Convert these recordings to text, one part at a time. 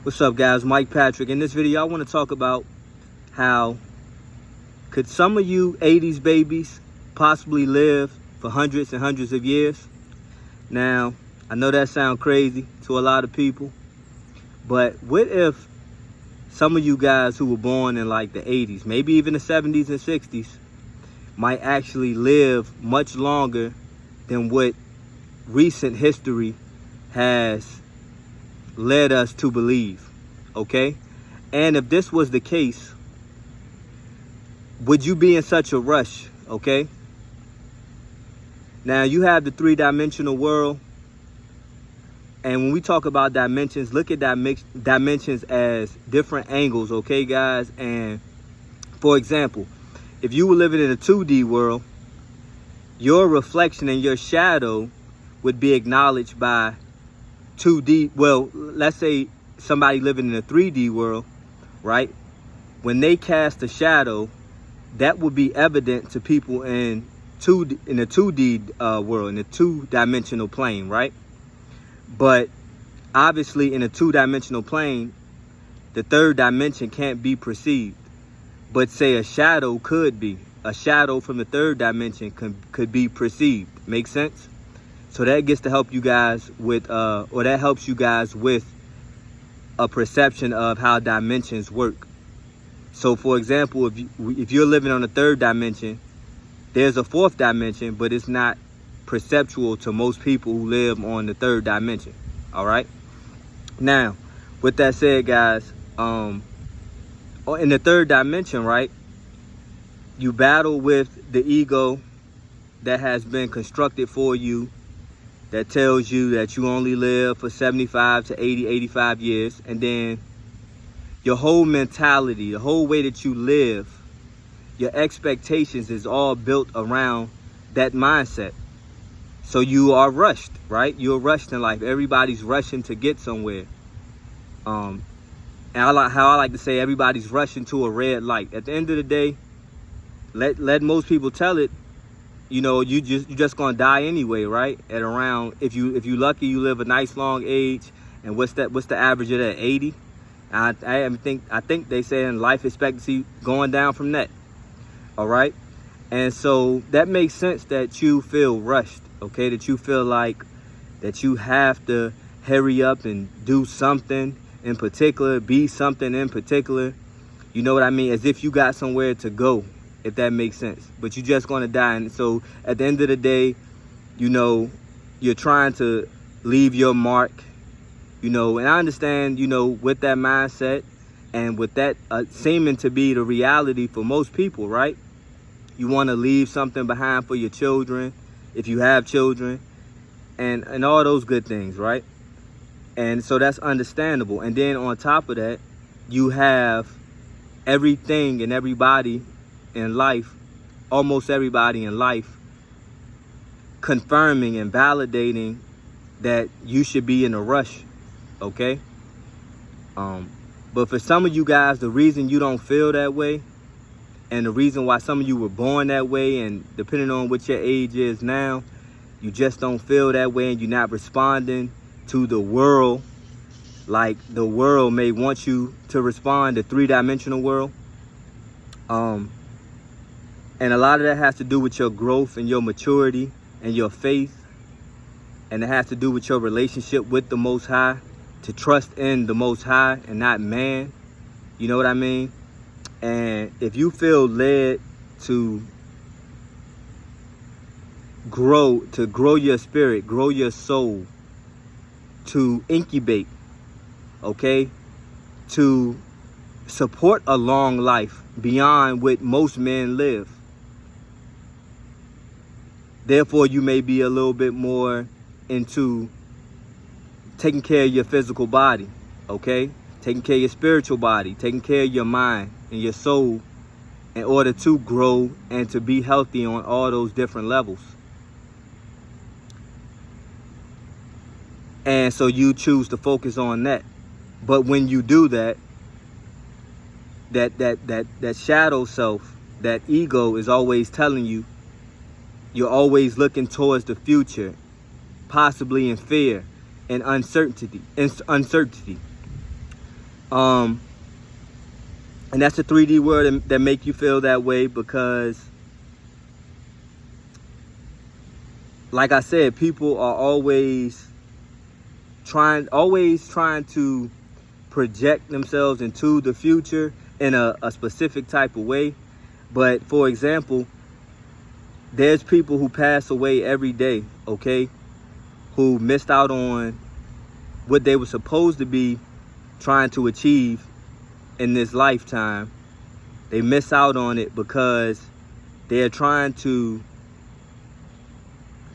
What's up, guys? Mike Patrick. In this video, I want to talk about how could some of you 80s babies possibly live for hundreds and hundreds of years. Now, I know that sounds crazy to a lot of people, but what if some of you guys who were born in like the 80s, maybe even the 70s and 60s, might actually live much longer than what recent history has led us to believe, okay? And if this was the case, would you be in such a rush, okay? Now, you have the three-dimensional world, and when we talk about dimensions, look at dimensions as different angles, okay, guys? And for example, if you were living in a 2D world, your reflection and your shadow would be acknowledged by 2D, well, let's say somebody living in a 3D world, right? When they cast a shadow, that would be evident to people in the 2D world, in the two-dimensional plane, right? But obviously in a two-dimensional plane, the third dimension can't be perceived. But say a shadow could be. A shadow from the third dimension could be perceived. Make sense? So that gets to help you guys with, or that helps you guys with a perception of how dimensions work. So for example, if you're living on the third dimension, there's a fourth dimension, but it's not perceptual to most people who live on the third dimension. All right. Now, with that said, guys, in the third dimension, right, you battle with the ego that has been constructed for you, that tells you that you only live for 75 to 80, 85 years. And then your whole mentality, the whole way that you live, your expectations is all built around that mindset. So you are rushed, right? You're rushed in life. Everybody's rushing to get somewhere. And how I like to say, everybody's rushing to a red light. At the end of the day, let most people tell it, you know, you're just gonna die anyway, right? At around, if you lucky, you live a nice long age. And what's the average of that? 80. I think they say in life expectancy going down from that. All right. And so that makes sense that you feel rushed, okay? That you feel like that you have to hurry up and do something in particular, be something in particular. You know what I mean? As if you got somewhere to go, if that makes sense. But you're just going to die. And so at the end of the day, you know, you're trying to leave your mark, you know, and I understand, you know, with that mindset and with that seeming to be the reality for most people, right? You want to leave something behind for your children, if you have children, and all those good things, right? And so that's understandable. And then on top of that, you have everything and everybody in life, almost everybody in life, confirming and validating that you should be in a rush, okay? But for some of you guys, the reason you don't feel that way, and the reason why some of you were born that way, and depending on what your age is now, you just don't feel that way, and you're not responding to the world like the world may want you to respond, the three-dimensional world. And a lot of that has to do with your growth and your maturity and your faith. And it has to do with your relationship with the Most High, to trust in the Most High and not man. You know what I mean? And if you feel led to grow your spirit, grow your soul, to incubate, okay, to support a long life beyond what most men live. Therefore, you may be a little bit more into taking care of your physical body, okay? Taking care of your spiritual body, taking care of your mind and your soul in order to grow and to be healthy on all those different levels. And so you choose to focus on that. But when you do that, that shadow self, that ego is always telling you, you're always looking towards the future, possibly in fear and uncertainty. And that's a 3D word that make you feel that way because, like I said, people are always trying to project themselves into the future in a specific type of way. But for example, there's people who pass away every day, okay, who missed out on what they were supposed to be trying to achieve in this lifetime. They miss out on it because they're trying to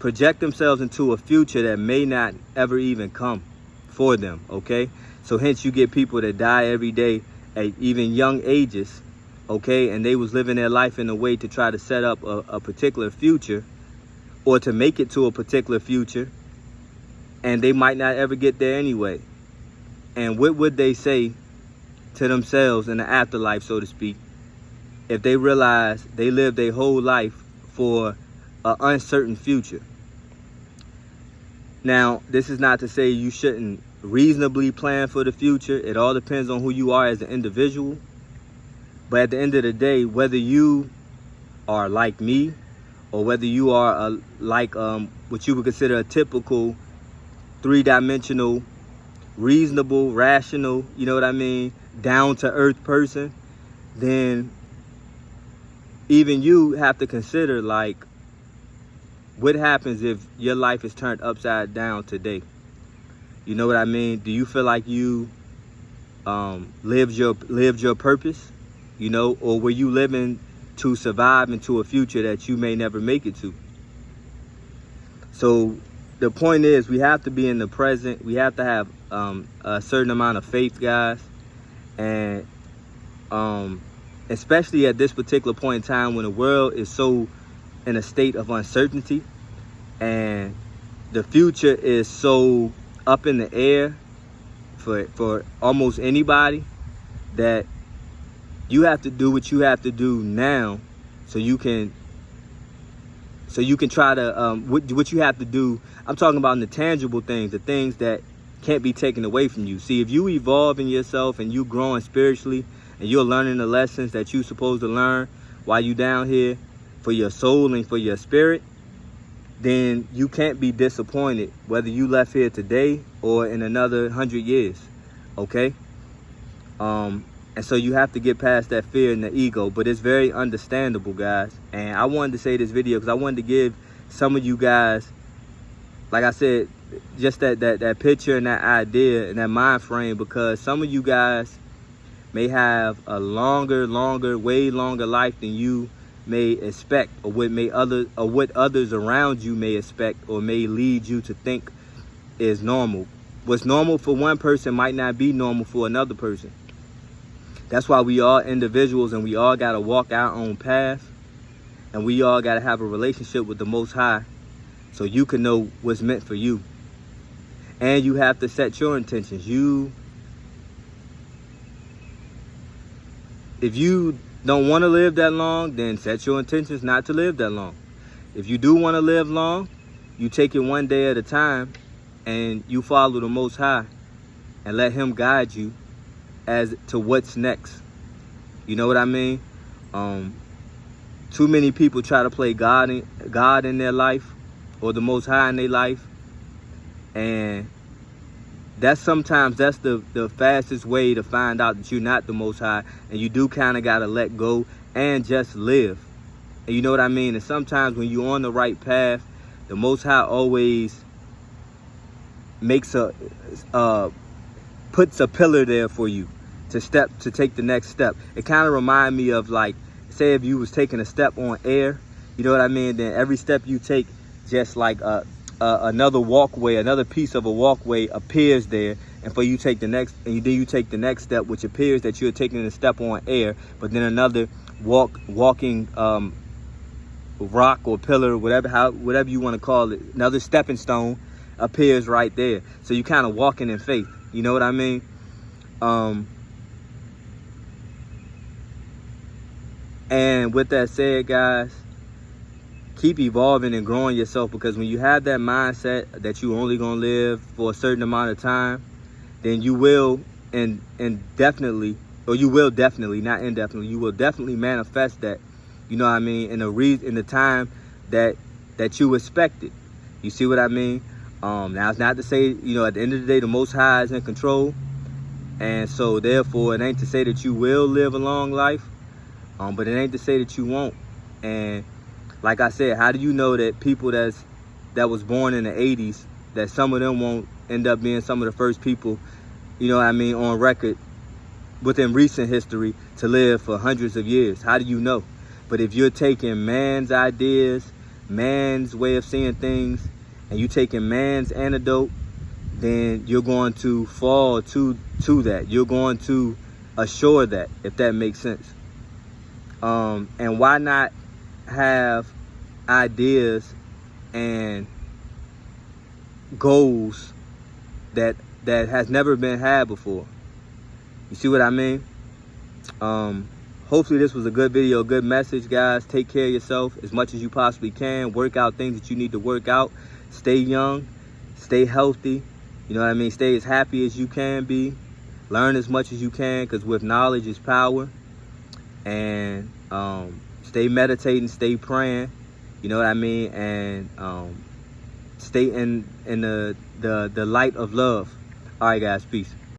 project themselves into a future that may not ever even come for them, okay? So hence you get people that die every day at even young ages, okay? And they was living their life in a way to try to set up a particular future or to make it to a particular future, and they might not ever get there anyway. And what would they say to themselves in the afterlife, so to speak, if they realize they lived their whole life for an uncertain future? Now, this is not to say you shouldn't reasonably plan for the future. It all depends on who you are as an individual. But at the end of the day, whether you are like me or whether you are like what you would consider a typical three-dimensional, reasonable, rational, you know what I mean, down-to-earth person, then even you have to consider, like, what happens if your life is turned upside down today? You know what I mean? Do you feel like you lived your purpose? You know, or were you living to survive into a future that you may never make it to? So the point is, we have to be in the present. We have to have a certain amount of faith, guys, and especially at this particular point in time when the world is so in a state of uncertainty and the future is so up in the air for almost anybody, that you have to do what you have to do now so you can try to what you have to do. I'm talking about the tangible things, the things that can't be taken away from you. See, if you evolve in yourself and you growing spiritually and you're learning the lessons that you're supposed to learn while you down here for your soul and for your spirit, then you can't be disappointed whether you left here today or in another 100 years, okay? And so you have to get past that fear and the ego, but it's very understandable, guys. And I wanted to say this video because I wanted to give some of you guys, like I said, just that picture and that idea and that mind frame, because some of you guys may have a way longer life than you may expect, or what others around you may expect or may lead you to think is normal. What's normal for one person might not be normal for another person. That's why we all individuals and we all got to walk our own path, and we all got to have a relationship with the Most High so you can know what's meant for you. And you have to set your intentions. If you don't want to live that long, then set your intentions not to live that long. If you do want to live long, you take it one day at a time and you follow the Most High and let Him guide you as to what's next. You know what I mean? Too many people try to play God in their life or the Most High in their life, and sometimes that's the fastest way to find out that you're not the Most High, and you do kind of got to let go and just live. And you know what I mean? And sometimes when you're on the right path, the Most High always makes puts a pillar there for you to take the next step. It kind of reminds me of, like, say if you was taking a step on air, you know what I mean? Then every step you take, just like another walkway, another piece of a walkway appears there, and for you take the next, and then you take the next step, which appears that you're taking a step on air, but then another walking rock or pillar, whatever you want to call it, another stepping stone appears right there. So you kind of walking in faith. You know what I mean? And with that said, guys, keep evolving and growing yourself, because when you have that mindset that you're only going to live for a certain amount of time, then you will and definitely, or you will definitely, not indefinitely, you will definitely manifest that, you know what I mean, in the time that you expect it. You see what I mean? Now it's not to say, you know, at the end of the day, the Most High is in control, and so therefore it ain't to say that you will live a long life, but it ain't to say that you won't. And like I said, how do you know that people that was born in the 80s, that some of them won't end up being some of the first people, you know what I mean, on record within recent history to live for hundreds of years? How do you know? But if you're taking man's ideas, man's way of seeing things, and you taking man's antidote, then you're going to fall to that. You're going to assure that, if that makes sense. And why not have ideas and goals that has never been had before? You see what I mean? Hopefully this was a good video, a good message, guys. Take care of yourself as much as you possibly can. Work out things that you need to work out. Stay young, stay healthy, you know what I mean? Stay as happy as you can be. Learn as much as you can, because with knowledge is power. And stay meditating, stay praying, you know what I mean? And stay in the light of love. All right, guys, peace.